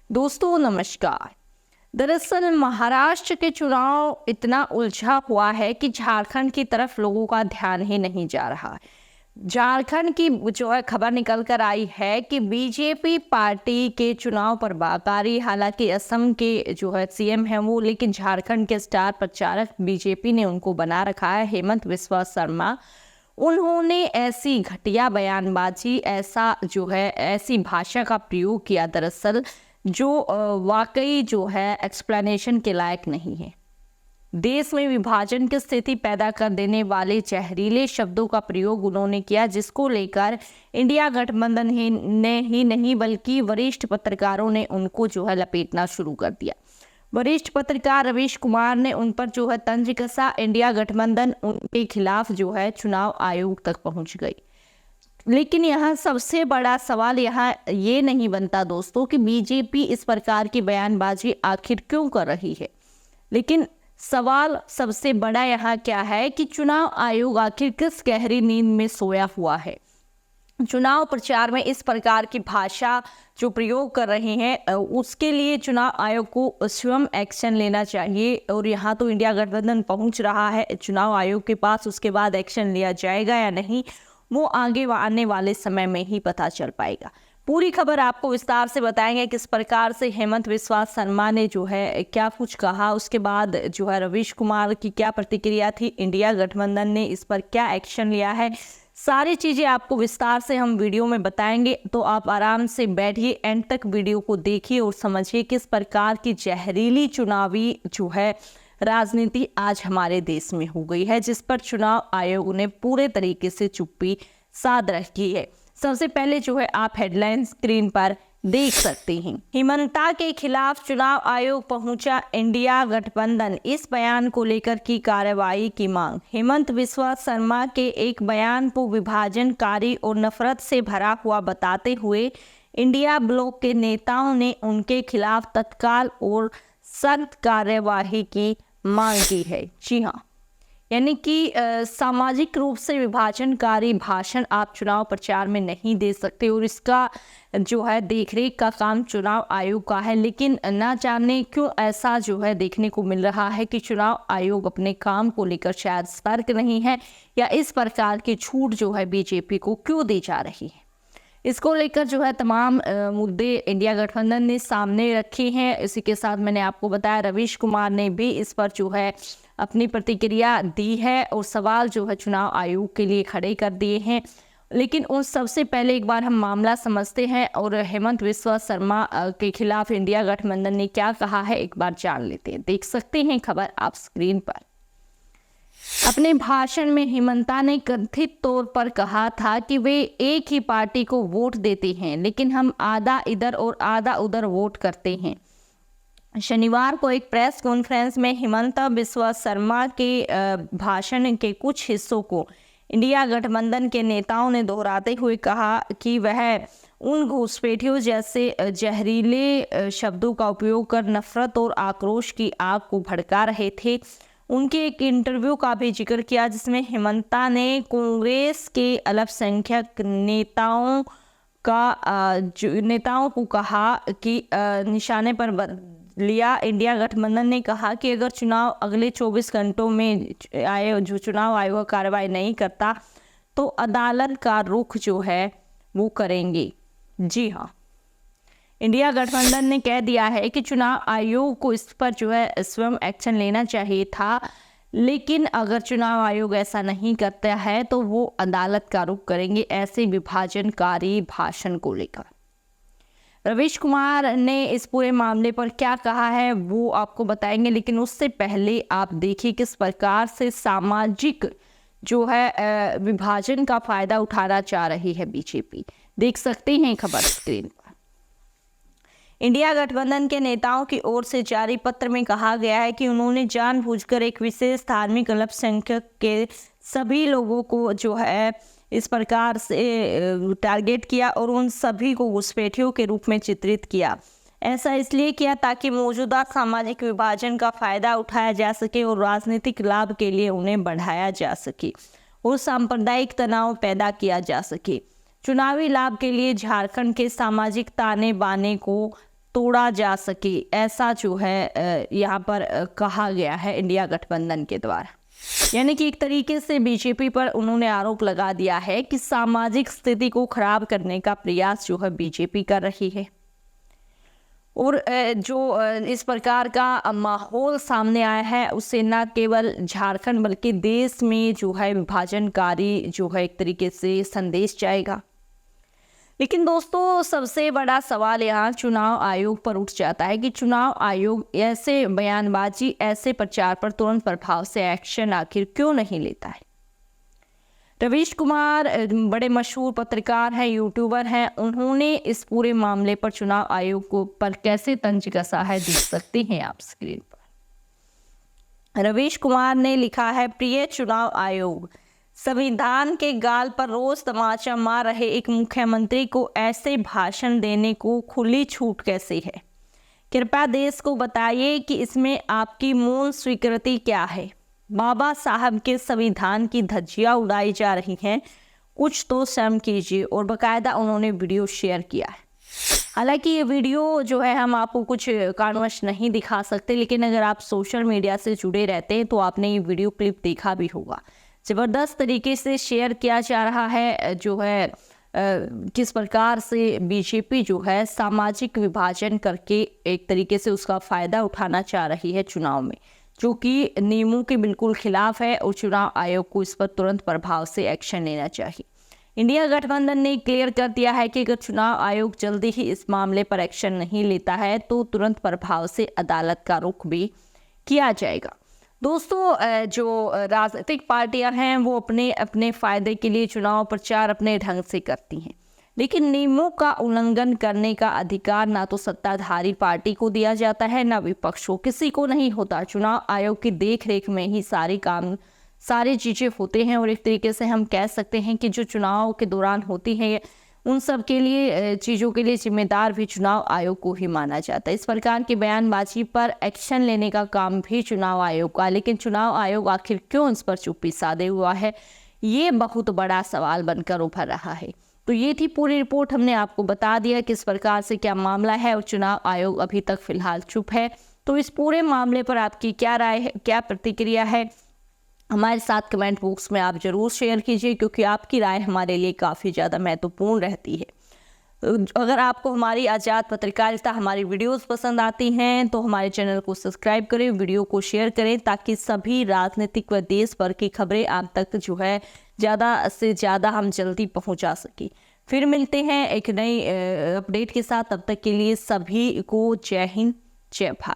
दोस्तों नमस्कार। दरअसल महाराष्ट्र के चुनाव इतना उलझा हुआ है कि झारखंड की तरफ लोगों का ध्यान ही नहीं जा रहा। झारखंड की जो है खबर निकल कर आई है कि बीजेपी पार्टी के चुनाव पर बाकारी, हालांकि असम के जो है सीएम है वो, लेकिन झारखंड के स्टार प्रचारक बीजेपी ने उनको बना रखा है, हेमंत बिस्वा शर्मा। उन्होंने ऐसी घटिया बयानबाजी, ऐसी भाषा का प्रयोग किया दरअसल जो वाकई जो है एक्सप्लेनेशन के लायक नहीं है। देश में विभाजन की स्थिति पैदा कर देने वाले जहरीले शब्दों का प्रयोग उन्होंने किया, जिसको लेकर इंडिया गठबंधन ने ही नहीं बल्कि वरिष्ठ पत्रकारों ने उनको जो है लपेटना शुरू कर दिया। वरिष्ठ पत्रकार रवीश कुमार ने उन पर जो है तंज कसा। इंडिया गठबंधन उनके खिलाफ जो है चुनाव आयोग तक पहुंच गई। लेकिन यहाँ सबसे बड़ा सवाल यहाँ ये नहीं बनता दोस्तों कि बीजेपी इस प्रकार की बयानबाजी आखिर क्यों कर रही है, लेकिन सवाल सबसे बड़ा यहाँ क्या है कि चुनाव आयोग आखिर किस गहरी नींद में सोया हुआ है। चुनाव प्रचार में इस प्रकार की भाषा जो प्रयोग कर रहे हैं उसके लिए चुनाव आयोग को स्वयं एक्शन लेना चाहिए। और यहाँ तो इंडिया गठबंधन पहुँच रहा है चुनाव आयोग के पास, उसके बाद एक्शन लिया जाएगा या नहीं वो आगे आने वाले समय में ही पता चल पाएगा। पूरी खबर आपको विस्तार से बताएंगे किस प्रकार से हेमंत बिस्वा शर्मा ने जो है क्या कुछ कहा, उसके बाद जो है रवीश कुमार की क्या प्रतिक्रिया थी, इंडिया गठबंधन ने इस पर क्या एक्शन लिया है, सारी चीज़ें आपको विस्तार से हम वीडियो में बताएंगे। तो आप आराम से बैठिए, एंड तक वीडियो को देखिए और समझिए किस प्रकार की जहरीली चुनावी जो है राजनीति आज हमारे देश में हो गई है, जिस पर चुनाव आयोग ने पूरे तरीके से चुप्पी साध रखी है। सबसे पहले जो है आप हेडलाइन स्क्रीन पर देख सकते हैं। हिमंता के खिलाफ चुनाव आयोग पहुंचा इंडिया गठबंधन, इस बयान को लेकर की कार्रवाई की मांग। हेमंत बिस्वा शर्मा के एक बयान को विभाजनकारी और नफरत से भरा हुआ बताते हुए इंडिया ब्लॉक के नेताओं ने उनके खिलाफ तत्काल और सख्त कार्यवाही की मांग की है। जी हाँ, यानी कि सामाजिक रूप से विभाजनकारी भाषण आप चुनाव प्रचार में नहीं दे सकते और इसका जो है देखरेख का काम चुनाव आयोग का है। लेकिन ना जाने क्यों ऐसा जो है देखने को मिल रहा है कि चुनाव आयोग अपने काम को लेकर शायद सतर्क नहीं है, या इस प्रकार की छूट जो है बीजेपी को क्यों दी जा रही है। इसको लेकर जो है तमाम मुद्दे इंडिया गठबंधन ने सामने रखे हैं। इसी के साथ मैंने आपको बताया रवीश कुमार ने भी इस पर जो है अपनी प्रतिक्रिया दी है और सवाल जो है चुनाव आयोग के लिए खड़े कर दिए हैं। लेकिन उन सबसे पहले एक बार हम मामला समझते हैं और हेमंत बिस्वा शर्मा के खिलाफ इंडिया गठबंधन ने क्या कहा है एक बार जान लेते हैं। देख सकते हैं खबर आप स्क्रीन पर। अपने भाषण में हिमंता ने कथित तौर पर कहा था कि वे एक ही पार्टी को वोट देते हैं, लेकिन हम आधा इधर और आधा उधर वोट करते हैं। शनिवार को एक प्रेस कॉन्फ्रेंस में हिमंता बिस्वा शर्मा के भाषण के कुछ हिस्सों को इंडिया गठबंधन के नेताओं ने दोहराते हुए कहा कि वह उन घुसपैठियों जैसे जहरीले शब्दों का उपयोग कर नफरत और आक्रोश की आग को भड़का रहे थे। उनके एक इंटरव्यू का भी जिक्र किया जिसमें हिमंता ने कांग्रेस के अल्पसंख्यक नेताओं को कहा कि निशाने पर लिया। इंडिया गठबंधन ने कहा कि अगर चुनाव अगले 24 घंटों में चुनाव आयोग कार्रवाई नहीं करता तो अदालत का रुख जो है वो करेंगे। जी हाँ, इंडिया गठबंधन ने कह दिया है कि चुनाव आयोग को इस पर जो है स्वयं एक्शन लेना चाहिए था, लेकिन अगर चुनाव आयोग ऐसा नहीं करता है तो वो अदालत का रुख करेंगे, ऐसे विभाजनकारी भाषण को लेकर। रवीश कुमार ने इस पूरे मामले पर क्या कहा है वो आपको बताएंगे, लेकिन उससे पहले आप देखिए किस प्रकार से सामाजिक जो है विभाजन का फायदा उठाना चाह रही है बीजेपी। देख सकते हैं खबर स्क्रीन पर। इंडिया गठबंधन के नेताओं की ओर से जारी पत्र में कहा गया है कि उन्होंने जानबूझकर एक विशेष धार्मिक अल्पसंख्यक के सभी लोगों को जो है इस प्रकार से टारगेट किया और उन सभी को घुसपैठियों के रूप में चित्रित किया। ऐसा इसलिए किया ताकि मौजूदा सामाजिक विभाजन का फायदा उठाया जा सके और राजनीतिक लाभ के लिए उन्हें बढ़ाया जा सके और सांप्रदायिक तनाव पैदा किया जा सके। चुनावी लाभ के लिए झारखंड के सामाजिक ताने बाने को तोड़ा जा सके, ऐसा जो है यहाँ पर कहा गया है इंडिया गठबंधन के द्वारा। यानी कि एक तरीके से बीजेपी पर उन्होंने आरोप लगा दिया है कि सामाजिक स्थिति को खराब करने का प्रयास जो है बीजेपी कर रही है। और जो इस प्रकार का माहौल सामने आया है उससे न केवल झारखंड बल्कि देश में जो है विभाजनकारी जो है एक तरीके से संदेश जाएगा। लेकिन दोस्तों सबसे बड़ा सवाल यहाँ चुनाव आयोग पर उठ जाता है कि चुनाव आयोग ऐसे बयानबाजी, ऐसे प्रचार पर तुरंत प्रभाव से एक्शन आखिर क्यों नहीं लेता है। रवीश कुमार बड़े मशहूर पत्रकार हैं, यूट्यूबर हैं, उन्होंने इस पूरे मामले पर चुनाव आयोग को पर कैसे तंज कसा है देख सकते हैं आप स्क्रीन पर। रवीश कुमार ने लिखा है, प्रिय चुनाव आयोग, संविधान के गाल पर रोज तमाचा मार रहे एक मुख्यमंत्री को ऐसे भाषण देने को खुली छूट कैसे है? कृपया देश को बताइए कि इसमें आपकी मूल स्वीकृति क्या है। बाबा साहब के संविधान की धज्जियां उड़ाई जा रही हैं, कुछ तो शर्म कीजिए। और बाकायदा उन्होंने वीडियो शेयर किया है। हालांकि ये वीडियो जो है हम आपको कुछ कारणवश नहीं दिखा सकते, लेकिन अगर आप सोशल मीडिया से जुड़े रहते हैं तो आपने ये वीडियो क्लिप देखा भी होगा। ज़बरदस्त तरीके से शेयर किया जा रहा है जो है किस प्रकार से बीजेपी जो है सामाजिक विभाजन करके एक तरीके से उसका फ़ायदा उठाना चाह रही है चुनाव में, जो कि नियमों के बिल्कुल खिलाफ है। और चुनाव आयोग को इस पर तुरंत प्रभाव से एक्शन लेना चाहिए। इंडिया गठबंधन ने क्लियर कर दिया है कि अगर चुनाव आयोग जल्दी ही इस मामले पर एक्शन नहीं लेता है तो तुरंत प्रभाव से अदालत का रुख भी किया जाएगा। दोस्तों जो राजनीतिक पार्टियां हैं वो अपने अपने फ़ायदे के लिए चुनाव प्रचार अपने ढंग से करती हैं, लेकिन नियमों का उल्लंघन करने का अधिकार ना तो सत्ताधारी पार्टी को दिया जाता है ना विपक्ष को, किसी को नहीं होता। चुनाव आयोग की देखरेख में ही सारी चीज़ें होते हैं। और एक तरीके से हम कह सकते हैं कि जो चुनाव के दौरान होती है उन सब के लिए चीज़ों के लिए जिम्मेदार भी चुनाव आयोग को ही माना जाता है। इस प्रकार की बयानबाजी पर एक्शन लेने का काम भी चुनाव आयोग का, लेकिन चुनाव आयोग आखिर क्यों इस पर चुप्पी साधे हुआ है, ये बहुत बड़ा सवाल बनकर उभर रहा है। तो ये थी पूरी रिपोर्ट, हमने आपको बता दिया किस प्रकार से क्या मामला है और चुनाव आयोग अभी तक फिलहाल चुप है। तो इस पूरे मामले पर आपकी क्या राय है, क्या प्रतिक्रिया है, हमारे साथ कमेंट बॉक्स में आप ज़रूर शेयर कीजिए, क्योंकि आपकी राय हमारे लिए काफ़ी ज़्यादा महत्वपूर्ण रहती है। अगर आपको हमारी आज़ाद पत्रकारिता, हमारी वीडियोस पसंद आती हैं तो हमारे चैनल को सब्सक्राइब करें, वीडियो को शेयर करें, ताकि सभी राजनीतिक व देश भर की खबरें आप तक जो है ज़्यादा से ज़्यादा हम जल्दी पहुंचा सकें। फिर मिलते हैं एक नई अपडेट के साथ, तब तक के लिए सभी को जय हिंद, जय भारत।